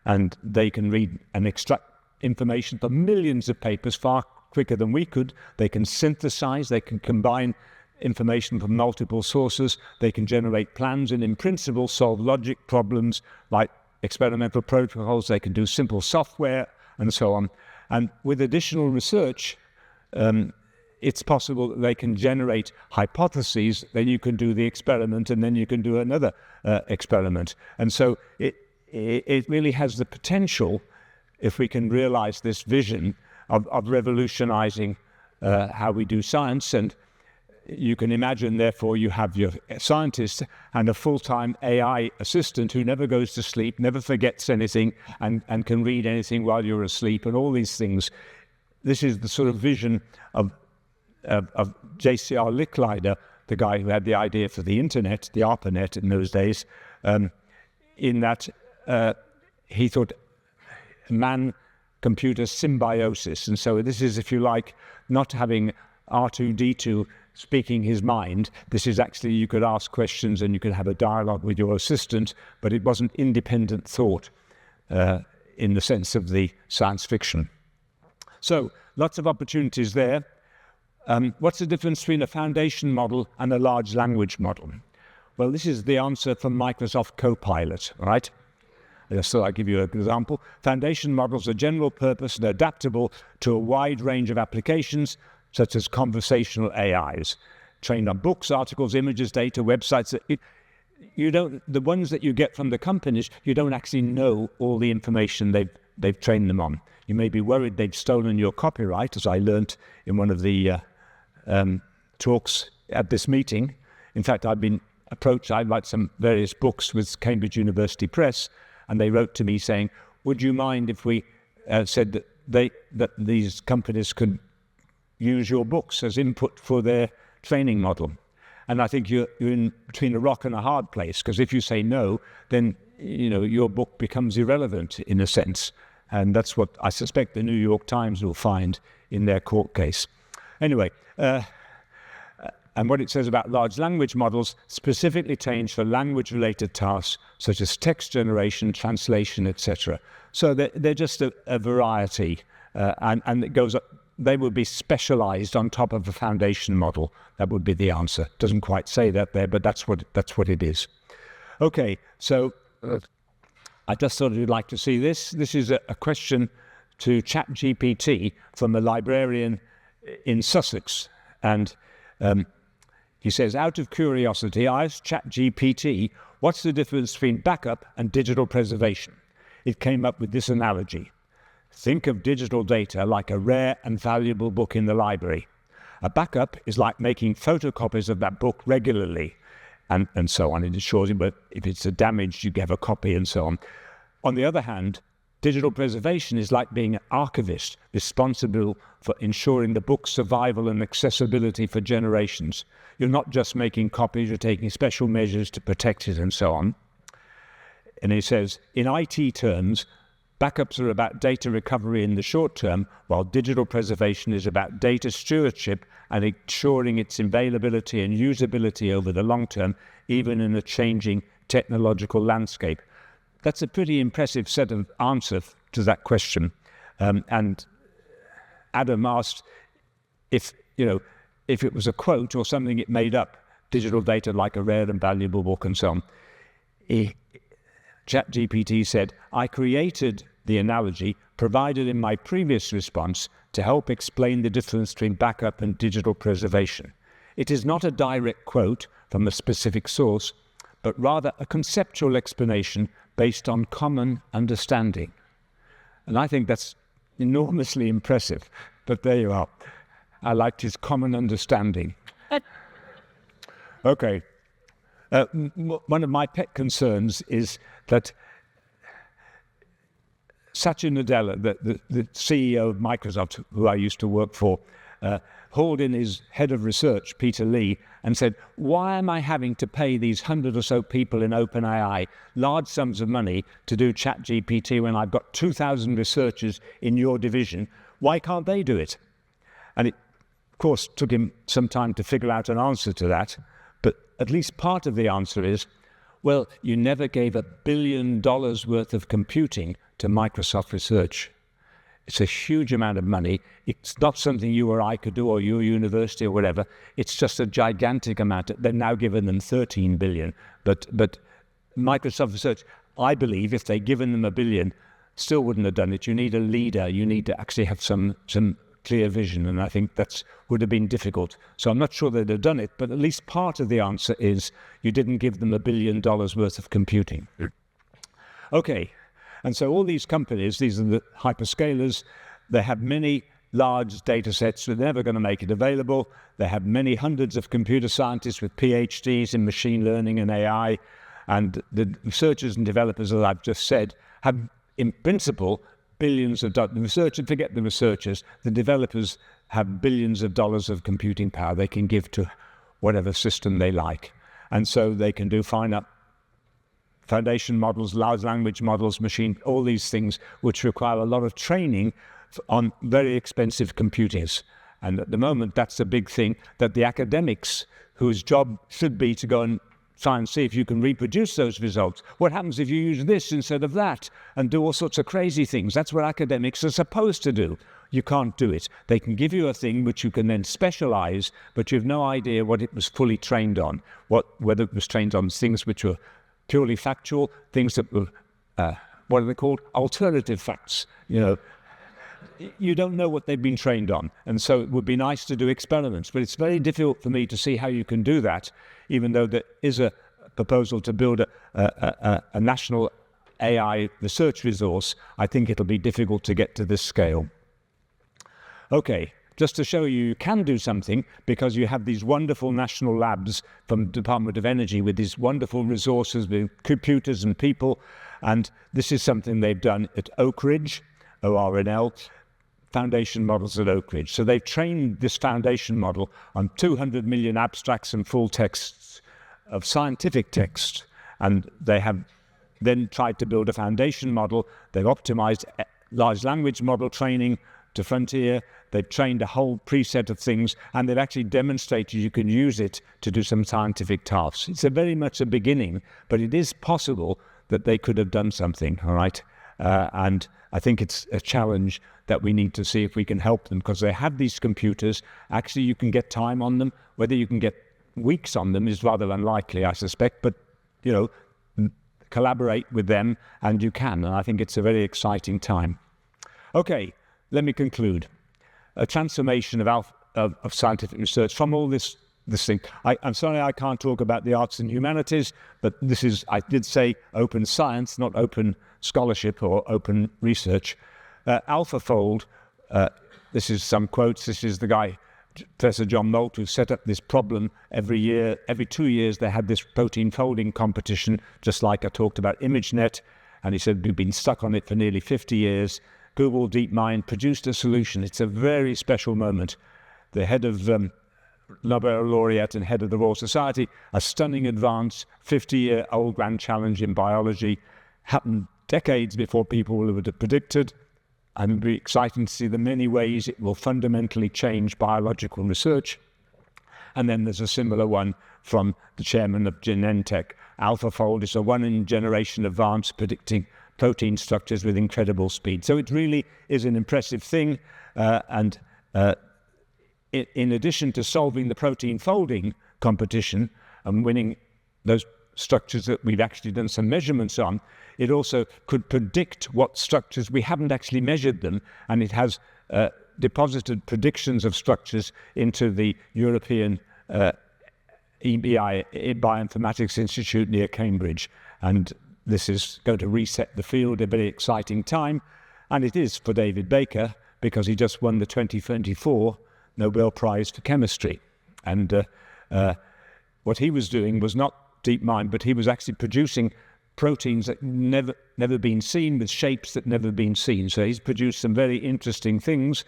B: and they can read and extract information from millions of papers far quicker than we could. They can synthesize, they can combine information from multiple sources, they can generate plans, and in principle solve logic problems like experimental protocols, they can do simple software, and so on. And with additional research, it's possible that they can generate hypotheses, then you can do the experiment, and then you can do another experiment. And so it really has the potential, if we can realize this vision, of revolutionizing how we do science. And you can imagine, therefore, you have your scientist and a full-time AI assistant who never goes to sleep, never forgets anything, and can read anything while you're asleep, and all these things. This is the sort of vision of J.C.R. Licklider, the guy who had the idea for the internet, the ARPANET in those days, in that he thought man-computer symbiosis. And so this is, if you like, not having R2-D2 speaking his mind. This is actually, you could ask questions and you could have a dialogue with your assistant, but it wasn't independent thought in the sense of the science fiction. So lots of opportunities there. What's the difference between a foundation model and a large language model? Well, this is the answer from Microsoft Copilot, all right? So I'll give you an example. Foundation models are general purpose and adaptable to a wide range of applications, such as conversational AIs, trained on books, articles, images, data, websites. The ones that you get from the companies, you don't actually know all the information they've trained them on. You may be worried they've stolen your copyright, as I learnt in one of the talks at this meeting. In fact, I've been approached. I write some various books with Cambridge University Press, and they wrote to me saying, would you mind if we said that these companies could use your books as input for their training model. And I think you're in between a rock and a hard place, because if you say no, then your book becomes irrelevant in a sense. And that's what I suspect the New York Times will find in their court case. Anyway, and what it says about large language models specifically trained for language-related tasks such as text generation, translation, etc. So they're just a variety, and it goes up. They would be specialized on top of a foundation model. That would be the answer. Doesn't quite say that there, but that's what it is. Okay, so I just thought you'd like to see this. This is a question to ChatGPT from a librarian in Sussex, and he says, out of curiosity, I asked ChatGPT, what's the difference between backup and digital preservation? It came up with this analogy. Think of digital data like a rare and valuable book in the library. A backup is like making photocopies of that book regularly, and so on. It assures you, but if it's damaged, you have a copy and so on. On the other hand, digital preservation is like being an archivist responsible for ensuring the book's survival and accessibility for generations. You're not just making copies, you're taking special measures to protect it and so on. And he says, in IT terms, backups are about data recovery in the short term, while digital preservation is about data stewardship and ensuring its availability and usability over the long term, even in a changing technological landscape. That's a pretty impressive set of answers to that question. And Adam asked if it was a quote or something it made up, digital data like a rare and valuable book and so on. ChatGPT said, I created the analogy provided in my previous response to help explain the difference between backup and digital preservation. It is not a direct quote from a specific source, but rather a conceptual explanation based on common understanding. And I think that's enormously impressive, but there you are. I liked his common understanding. Okay. One of my pet concerns is that Satya Nadella, the CEO of Microsoft, who I used to work for, hauled in his head of research, Peter Lee, and said, why am I having to pay these 100 or so people in OpenAI large sums of money to do ChatGPT when I've got 2,000 researchers in your division? Why can't they do it? And it, of course, took him some time to figure out an answer to that. But at least part of the answer is, well, you never gave $1 billion worth of computing to Microsoft Research. It's a huge amount of money. It's not something you or I could do, or your university or whatever. It's just a gigantic amount. They've now given them 13 billion. But Microsoft Research, I believe, if they'd given them $1 billion, still wouldn't have done it. You need a leader. You need to actually have some clear vision, and I think that would have been difficult. So I'm not sure they'd have done it, but at least part of the answer is you didn't give them $1 billion worth of computing. Okay, and so all these companies, these are the hyperscalers, they have many large data sets. They're never going to make it available. They have many hundreds of computer scientists with PhDs in machine learning and AI, and the researchers and developers, as I've just said, have, in principle, billions of dollars. The researchers, forget the researchers, the developers have billions of dollars of computing power they can give to whatever system they like. And so they can do fine up foundation models, large language models, all these things which require a lot of training on very expensive computers. And at the moment, that's the big thing, that the academics, whose job should be to go and try and see if you can reproduce those results. What happens if you use this instead of that and do all sorts of crazy things? That's what academics are supposed to do. You can't do it. They can give you a thing which you can then specialize, but you have no idea what it was fully trained on, whether it was trained on things which were purely factual, things that were, what are they called? Alternative facts. You don't know what they've been trained on. And so it would be nice to do experiments, but it's very difficult for me to see how you can do that, even though there is a proposal to build a national AI research resource. I think it'll be difficult to get to this scale. Okay, just to show you can do something, because you have these wonderful national labs from the Department of Energy with these wonderful resources with computers and people. And this is something they've done at Oak Ridge, ORNL, foundation models at Oak Ridge. So they've trained this foundation model on 200 million abstracts and full texts of scientific text. And they have then tried to build a foundation model. They've optimized large language model training to Frontier. They've trained a whole preset of things, and they've actually demonstrated you can use it to do some scientific tasks. It's very much a beginning, but it is possible that they could have done something, all right? And I think it's a challenge that we need to see if we can help them, because they have these computers. Actually, you can get time on them. Whether you can get weeks on them is rather unlikely, I suspect, but, you know, collaborate with them, and you can. And I think it's a very exciting time. Okay, let me conclude. A transformation of scientific research from all this thing. I'm sorry I can't talk about the arts and humanities, but this is, I did say, open science, not open scholarship or open research. AlphaFold, this is some quotes. This is the guy, Professor John Moult, who set up this problem every year. Every 2 years, they had this protein folding competition, just like I talked about ImageNet. And he said, we've been stuck on it for nearly 50 years. Google DeepMind produced a solution. It's a very special moment. The head of Nobel laureate and head of the Royal Society, a stunning advance, 50-year-old grand challenge in biology, happened decades before people would have predicted. And it'll be exciting to see the many ways it will fundamentally change biological research. And then there's a similar one from the chairman of Genentech. AlphaFold is a one-in-generation advance predicting protein structures with incredible speed. So it really is an impressive thing. In addition to solving the protein folding competition and winning those structures that we've actually done some measurements on, it also could predict what structures we haven't actually measured them, and it has deposited predictions of structures into the European EBI, Bioinformatics Institute near Cambridge. And this is going to reset the field, a very exciting time. And it is for David Baker, because he just won the 2024 Nobel Prize for Chemistry. And what he was doing was not DeepMind, but he was actually producing proteins that never been seen, with shapes that never been seen. So he's produced some very interesting things.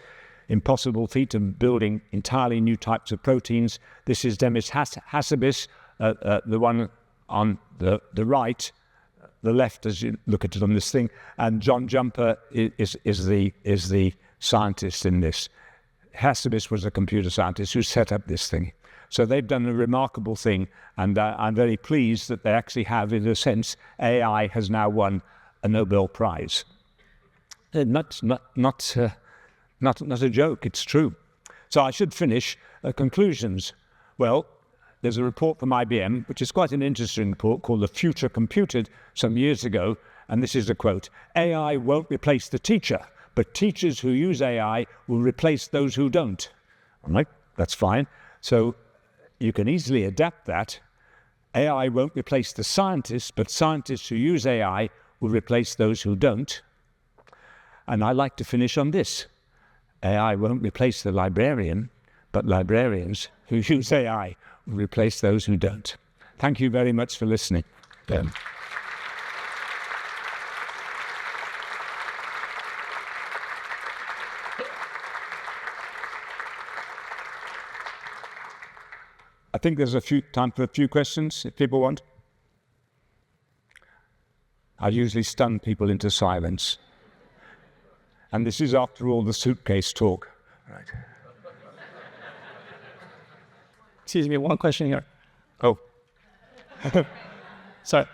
B: Impossible feat of building entirely new types of proteins. This is Demis Hassabis, the one on the right, the left as you look at it on this thing, and John Jumper is the scientist in this. Hassabis was a computer scientist who set up this thing. So they've done a remarkable thing, and I'm very pleased that they actually have, in a sense, AI has now won a Nobel Prize. Not a joke, it's true. So I should finish conclusions. Well, there's a report from IBM, which is quite an interesting report, called The Future Computed, some years ago, and this is a quote: AI won't replace the teacher, but teachers who use AI will replace those who don't. All right, that's fine. So you can easily adapt that. AI won't replace the scientists, but scientists who use AI will replace those who don't. And I like to finish on this. AI won't replace the librarian, but librarians who use AI will replace those who don't. Thank you very much for listening. I think there's time for a few questions, if people want. I usually stun people into silence. And this is, after all, the suitcase talk. Right.
C: Excuse me, one question here.
B: Oh.
C: Sorry.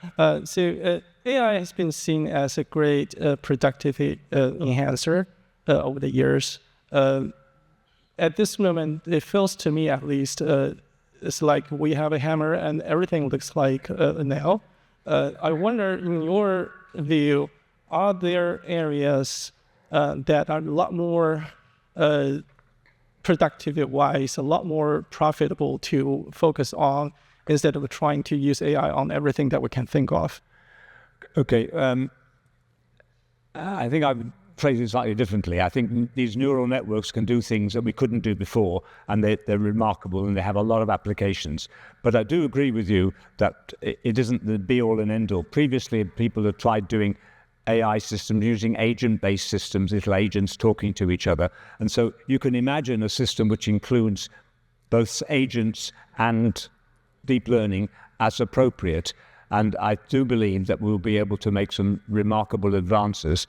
C: So AI has been seen as a great productivity enhancer over the years. At this moment, it feels to me, at least, it's like we have a hammer and everything looks like a nail. I wonder, in your view, are there areas that are a lot more productivity-wise, a lot more profitable to focus on, instead of trying to use AI on everything that we can think of?
B: Okay. I think I would phrase it slightly differently. I think these neural networks can do things that we couldn't do before, and they're remarkable, and they have a lot of applications. But I do agree with you that it isn't the be-all and end-all. Previously, people have tried doing AI systems, using agent-based systems, little agents talking to each other. And so you can imagine a system which includes both agents and deep learning as appropriate. And I do believe that we'll be able to make some remarkable advances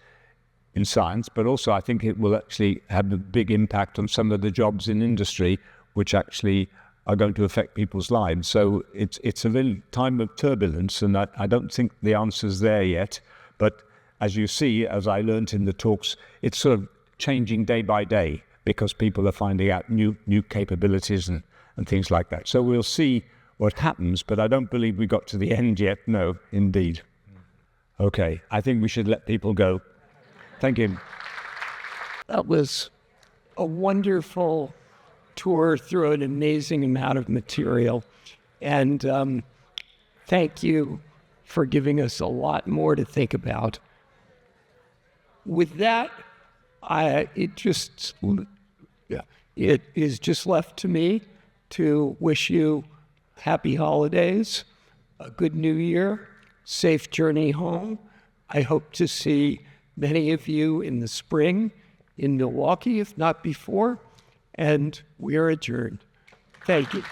B: in science, but also I think it will actually have a big impact on some of the jobs in industry, which actually are going to affect people's lives. So it's a real time of turbulence, and I don't think the answer's there yet. But as you see, as I learned in the talks, it's sort of changing day by day because people are finding out new capabilities and things like that. So we'll see what happens, but I don't believe we got to the end yet. No, indeed. Okay, I think we should let people go. Thank you.
A: That was a wonderful tour through an amazing amount of material. And thank you for giving us a lot more to think about. With that, it is just left to me to wish you happy holidays, a good new year, safe journey home. I hope to see many of you in the spring in Milwaukee, if not before, and we are adjourned. Thank you.